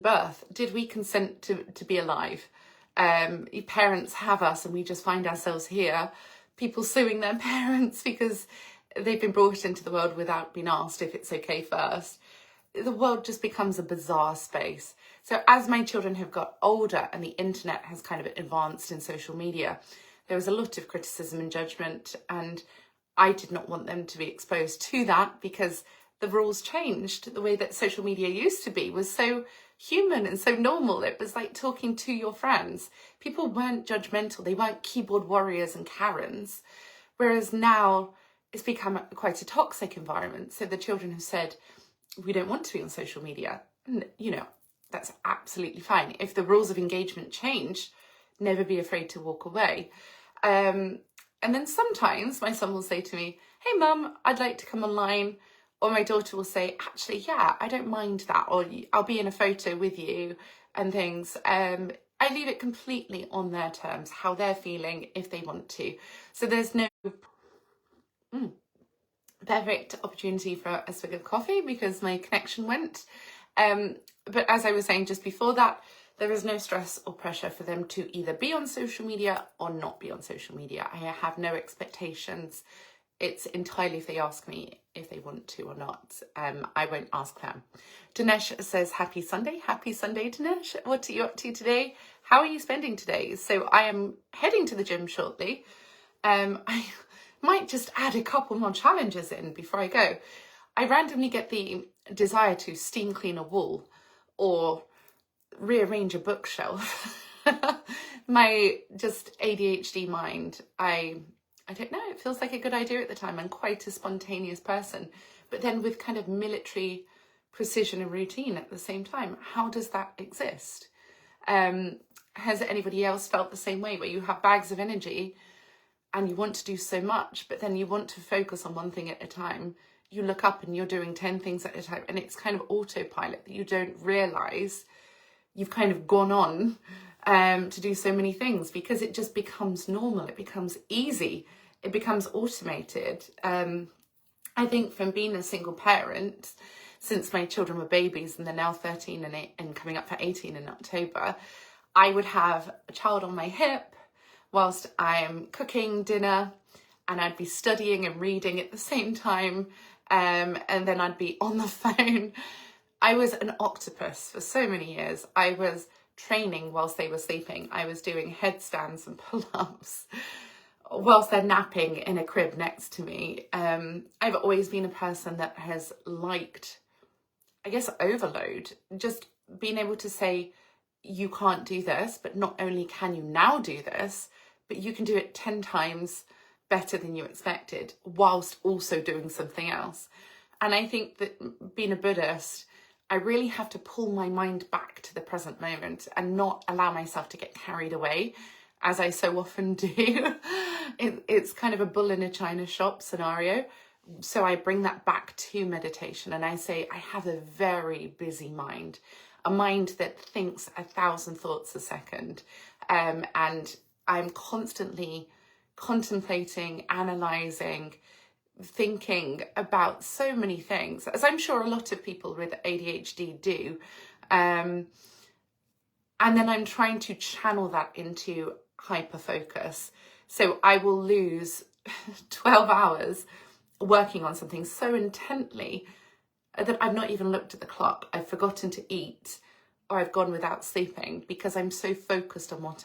birth, did we consent to be alive? Parents have us and we just find ourselves here, people suing their parents because they've been brought into the world without being asked if it's okay first. The world just becomes a bizarre space. So as my children have got older and the internet has kind of advanced in social media, there was a lot of criticism and judgment, and I did not want them to be exposed to that because the rules changed. The way that social media used to be was so human and so normal. It was like talking to your friends. People weren't judgmental. They weren't keyboard warriors and Karens. Whereas now it's become quite a toxic environment. So the children have said, we don't want to be on social media. And, that's absolutely fine. If the rules of engagement change, never be afraid to walk away. And then sometimes my son will say to me, hey, Mum, I'd like to come online. Or my daughter will say, actually, yeah, I don't mind that. Or I'll be in a photo with you and things. I leave it completely on their terms, how they're feeling, if they want to. So there's no perfect opportunity for a swig of coffee because my connection went. But as I was saying just before that, there is no stress or pressure for them to either be on social media or not be on social media. I have no expectations. It's entirely if they ask me if they want to or not. I won't ask them. Dinesh says, happy Sunday. Happy Sunday, Dinesh. What are you up to today? How are you spending today? So I am heading to the gym shortly. I might just add a couple more challenges in before I go. I randomly get the desire to steam clean a wall or rearrange a bookshelf. My just ADHD mind, I don't know, it feels like a good idea at the time. I'm quite a spontaneous person, but then with kind of military precision and routine at the same time. How does that exist? Has anybody else felt the same way, where you have bags of energy and you want to do so much, but then you want to focus on one thing at a time? You look up and you're doing 10 things at a time, and it's kind of autopilot that you don't realise you've kind of gone on to do so many things because it just becomes normal. It becomes easy. It becomes automated. I think from being a single parent, since my children were babies and they're now 13 and coming up for 18 in October, I would have a child on my hip whilst I'm cooking dinner, and I'd be studying and reading at the same time, and then I'd be on the phone. I was an octopus for so many years. I was training whilst they were sleeping. I was doing headstands and pull-ups whilst they're napping in a crib next to me. I've always been a person that has liked, I guess, overload. Just being able to say, you can't do this, but not only can you now do this, but you can do it 10 times better than you expected, whilst also doing something else. And I think that being a Buddhist, I really have to pull my mind back to the present moment and not allow myself to get carried away, as I so often do. It's kind of a bull in a china shop scenario. So I bring that back to meditation and I say, I have a very busy mind, a mind that thinks 1,000 thoughts a second. And I'm constantly contemplating, analysing, thinking about so many things, as I'm sure a lot of people with ADHD do. And then I'm trying to channel that into hyper focus. So I will lose 12 hours working on something so intently that I've not even looked at the clock. I've forgotten to eat, or I've gone without sleeping because I'm so focused on what I'm